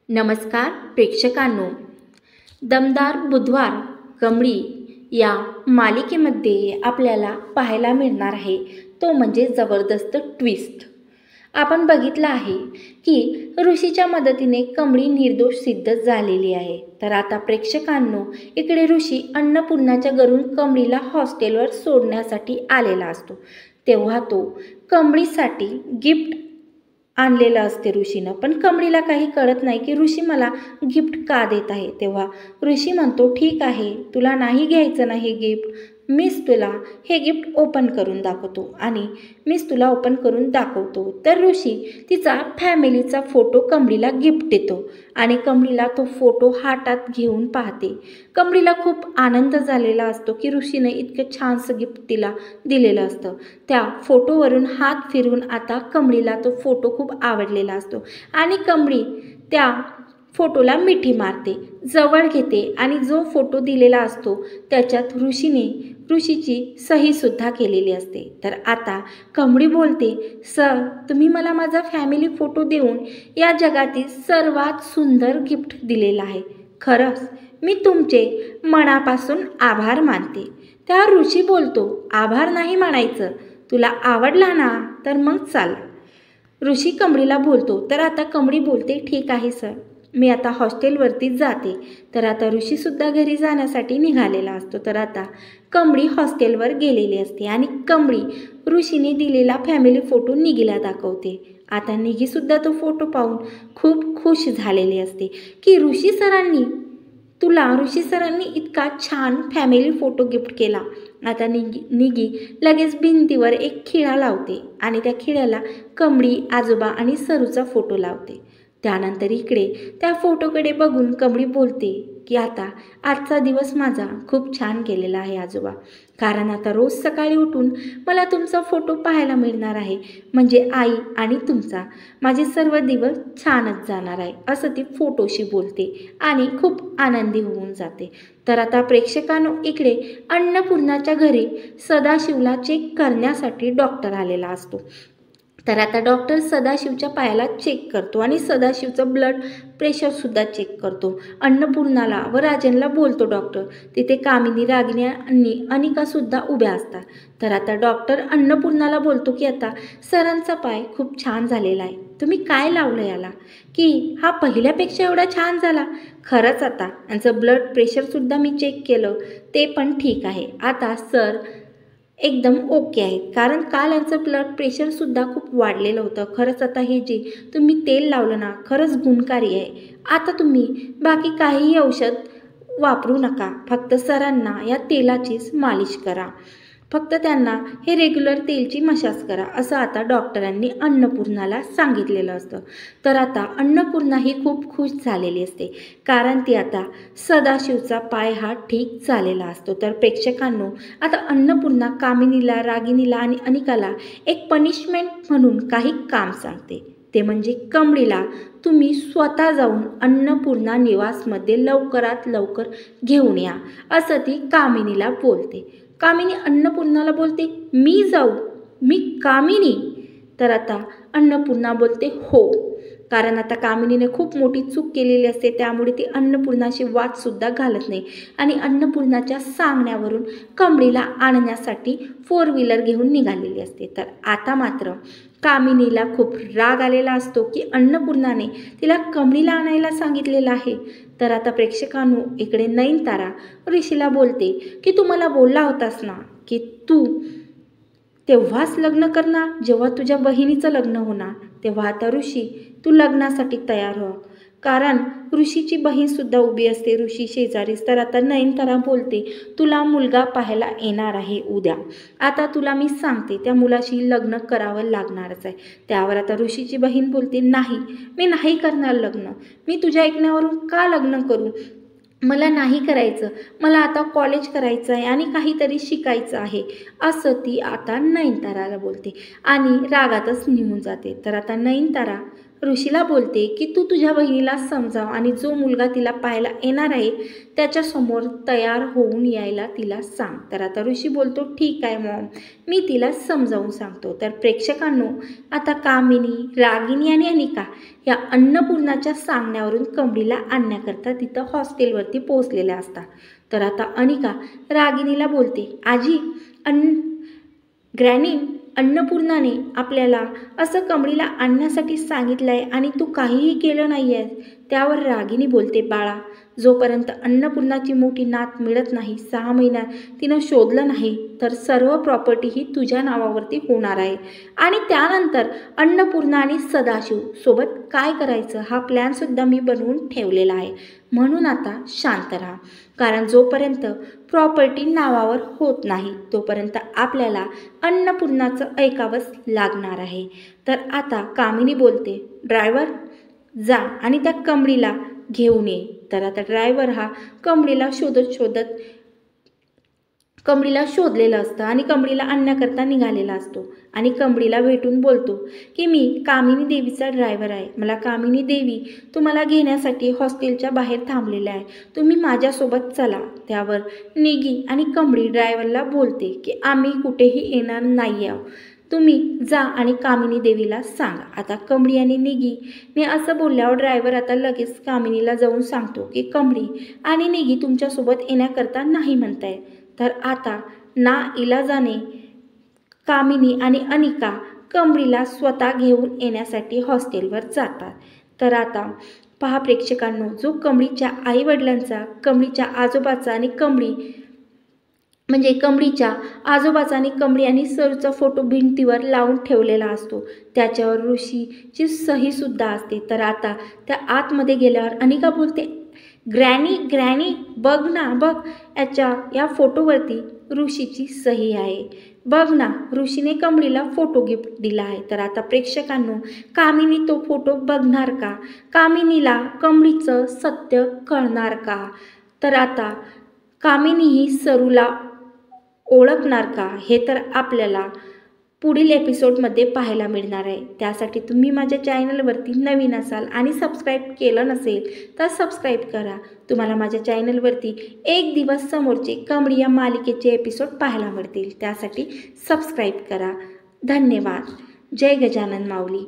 नमस्कार प्रेक्षकांनो, दमदार बुधवार कमळी या मालिकेमध्ये आपल्याला पाहायला मिळणार आहे तो म्हणजे जबरदस्त ट्विस्ट. आपण बघितलं आहे की ऋषीच्या मदतीने कमळी निर्दोष सिद्ध झालेली आहे. तर आता प्रेक्षकांनो, इकडे ऋषी अन्नपूर्णाच्या घरून कमळीला हॉस्टेलवर सोडण्यासाठी आलेला असतो. तेव्हा तो कमळीसाठी गिफ्ट आणलेलं असते ऋषीनं, पण कमळीला काही कळत नाही की ऋषी मला गिफ्ट का देत आहे. तेव्हा ऋषी म्हणतो, ठीक आहे, तुला नाही घ्यायचं नाही गिफ्ट, मीच तुला हे गिफ्ट ओपन करून दाखवतो आणि मीच तुला ओपन करून दाखवतो. तर ऋषी तिचा फॅमिलीचा फोटो कमळीला गिफ्ट देतो आणि कमळीला तो फोटो हातात घेऊन पाहते. कमळीला खूप आनंद झालेला असतो की ऋषीने इतकं छानसं गिफ्ट तिला दिलेलं असतं. त्या फोटोवरून हात फिरून आता कमळीला तो फोटो खूप आवडलेला असतो आणि कमळी त्या फोटोला मिठी मारते, जवळ घेते आणि जो फोटो दिलेला असतो त्याच्यात ऋषीची सहीसुद्धा केलेली असते. तर आता कमळी बोलते, सर, तुम्ही मला माझा फॅमिली फोटो देऊन या जगातील सर्वात सुंदर गिफ्ट दिलेलं आहे. खरंच मी तुमचे मनापासून आभार मानते. त्या ऋषी बोलतो, आभार नाही मानायचं, तुला आवडला ना तर मग चाल. ऋषी कमळीला बोलतो. तर आता कमळी बोलते, ठीक आहे सर, मी आता हॉस्टेलवरतीच जाते. तर आता ऋषीसुद्धा घरी जाण्यासाठी निघालेला असतो. तर आता कमळी हॉस्टेलवर गेलेली असते आणि कमळी ऋषीने दिलेला फॅमिली फोटो निगीला दाखवते. आता निगीसुद्धा तो फोटो पाहून खूप खुश झालेली असते की ऋषी सरांनी इतका छान फॅमिली फोटो गिफ्ट केला. आता निगी लगेच भिंतीवर एक खिळा लावते आणि त्या खिळ्याला कमळी, आजोबा आणि सरूचा फोटो लावते. त्यानंतर इकडे त्या फोटोकडे बघून कमळी बोलते की आता आजचा दिवस माझा खूप छान गेलेला आहे आजोबा, कारण आता रोज सकाळी उठून मला तुमचा फोटो पाहायला मिळणार आहे. म्हणजे आई आणि तुमचा माझे सर्व दिवस छानच जाणार आहे, असं ती फोटोशी बोलते आणि खूप आनंदी होऊन जाते. तर आता प्रेक्षकांनो, इकडे अन्नपूर्णाच्या घरी सदाशिवला चेक करण्यासाठी डॉक्टर आलेला असतो. तर आता डॉक्टर सदाशिवच्या पायाला चेक करतो आणि सदाशिवचं ब्लड प्रेशरसुद्धा चेक करतो. अन्नपूर्णाला व राजनला बोलतो डॉक्टर. तिथे कामिनी, रागिनी आणि अनिकासुद्धा उभ्या असतात. तर आता डॉक्टर अन्नपूर्णाला बोलतो की आता सरांचा पाय खूप छान झालेला आहे, तुम्ही काय लावलं याला की हा पहिल्यापेक्षा एवढा छान झाला. खरंच आता यांचं ब्लड प्रेशरसुद्धा मी चेक केलं, ते पण ठीक आहे. आता सर एकदम ओके आहेत, कारण काल यांचं ब्लड प्रेशरसुद्धा खूप वाढलेलं होतं. खरंच आता हे जे तुम्ही तेल लावलं ना, खरंच गुणकारी आहे. आता तुम्ही बाकी काहीही औषध वापरू नका, फक्त सरांना या तेलाचीच मालिश करा, फक्त त्यांना हे रेग्युलर तेलची मसाज करा, असं आता डॉक्टरांनी अन्नपूर्णाला सांगितलेलं असतं. तर आता अन्नपूर्णा ही खूप खुश झालेली असते, कारण ती आता सदाशिवचा पाय हा ठीक झालेला असतो. तर प्रेक्षकांनो, आता अन्नपूर्णा कामिनीला, रागिनीला आणि अनिकाला एक पनिशमेंट म्हणून काही काम सांगते. ते म्हणजे कमळीला तुम्ही स्वतः जाऊन अन्नपूर्णा निवासमध्ये लवकरात लवकर घेऊन या, असं ती कामिनीला बोलते. कामिनी अन्नपूर्णाला बोलते, मी जाऊ? मी कामिनी? तर आता अन्नपूर्णा बोलते, हो, कारण आता कामिनीने खूप मोठी चूक केलेली असते, त्यामुळे ती अन्नपूर्णाशी वादसुद्धा घालत नाही आणि अन्नपूर्णाच्या सांगण्यावरून कमळीला आणण्यासाठी 4 व्हीलर घेऊन निघालेली असते. तर आता मात्र कामिनीला खूप राग आलेला असतो की अन्नपूर्णाने तिला कमळीला आणायला सांगितलेलं आहे. तर आता प्रेक्षकांनो, इकडे नयनतारा ऋषीला बोलते की तू मला बोलला होतास ना की तू तेव्हाच लग्न करणार जेव्हा तुझ्या बहिणीचं लग्न होणार. तेव्हा आता ऋषी, तू लग्नासाठी तयार हो, कारण ऋषीची बहीणसुद्धा उभी असते ऋषी शेजारीच. तर आता नयनतारा बोलते, तुला मुलगा पाहायला येणार आहे उद्या, आता तुला मी सांगते त्या मुलाशी लग्न करावं लागणारच आहे. त्यावर आता ऋषीची बहीण बोलते, नाही, मी नाही करणार लग्न, मी तुझ्या ऐकण्यावरून का लग्न करू, मला नाही करायचं, मला आता कॉलेज करायचं आहे आणि काहीतरी शिकायचं आहे, असं ती आता नयनताराला बोलते आणि रागातच निघून जाते. तर आता नयनतारा ऋषीला बोलते की तू तुझ्या बहिणीला समजाव आणि जो मुलगा तिला पाहायला येणार आहे त्याच्यासमोर तयार होऊन यायला तिला सांग. तर आता ऋषी बोलतो ठीक आहे मॉम, मी तिला समजावून सांगतो. तर प्रेक्षकांनो, आता कामिनी, रागिनी आणि अनिका या अन्नपूर्णाच्या सांगण्यावरून कमळीला आणण्याकरता तिथं हॉस्टेलवरती पोहोचलेल्या असतात. तर आता अनिका रागिनीला बोलते, आजी, ग्रॅनी, अन्नपूर्णाने आपल्याला असं कमळीला आणण्यासाठी सांगितलं आहे आणि तू काहीही केलं नाही आहेस. त्यावर रागिनी बोलते, बाळा, जोपर्यंत अन्नपूर्णाची मोठी नात मिळत नाही, 6 महिन्यात तिनं शोधलं नाही तर सर्व प्रॉपर्टी ही तुझ्या नावावरती होणार आहे. आणि त्यानंतर अन्नपूर्णा आणि सदाशिव सोबत काय करायचं हा प्लॅनसुद्धा मी बनवून ठेवलेला आहे. म्हणून आता शांत राहा, कारण जोपर्यंत प्रॉपर्टी नावावर होत नाही तोपर्यंत आपल्याला अन्नपूर्णाचं ऐकावंच लागणार आहे. तर आता कामिनी बोलते, ड्रायव्हर, जा आणि त्या कमळीला घेऊन ये. तर आता ड्रायव्हर हा कमळीला कमळीला शोधलेलं असतं आणि कमळीला आणण्याकरता निघालेला असतो आणि कमळीला भेटून बोलतो की मी कामिनी देवीचा ड्रायव्हर आहे. मला कामिनी देवी तुम्हाला घेण्यासाठी हॉस्टेलच्या बाहेर थांबलेल्या आहे, तुम्ही माझ्यासोबत चला. त्यावर निगी आणि कमळी ड्रायव्हरला बोलते की आम्ही कुठेही येणार नाही आहोत, तुम्ही जा आणि कामिनी देवीला सांगा. आता कमळी आणि निगीने असं बोलल्यावर ड्रायव्हर आता लगेच कामिनीला जाऊन सांगतो की कमळी आणि निगी तुमच्यासोबत येण्याकरता नाही म्हणताय. तर आता ना इलाजाने कामिनी आणि अनिका कमळीला स्वतः घेऊन येण्यासाठी हॉस्टेलवर जातात. तर आता पहा प्रेक्षकांनो, जो कमळीच्या आईवडिलांचा, कमळीच्या आजोबाचा आणि कमळीच्या आजोबाचा आणि कमळी आणि सरूचा फोटो भिंतीवर लावून ठेवलेला असतो, त्याच्यावर ऋषीची सहीसुद्धा असते. तर आता त्या आतमध्ये गेल्यावर अनिका बोलते, ग्रॅनी, बघ ना, बघ, या फोटोवरती ऋषीची सही आहे. बघ ना, ऋषीने कमळीला फोटो गिफ्ट दिला आहे. तर आता प्रेक्षकांनो, कामिनी तो फोटो बघणार का? कामिनीला कमळीचं सत्य कळणार का? तर आता कामिनीही सरूला ओळखणार का? हे तर आपल्याला पुढील एपिसोडमध्ये पाहायला मिळणार आहे. त्यासाठी तुम्ही माझ्या चॅनलवरती नवीन असाल आणि सबस्क्राईब केलं नसेल तर सबस्क्राईब करा. तुम्हाला माझ्या चॅनलवरती एक दिवस समोरचे कमळी या मालिकेचे एपिसोड पाहायला मिळतील. त्यासाठी सबस्क्राईब करा. धन्यवाद. जय गजानन माऊली.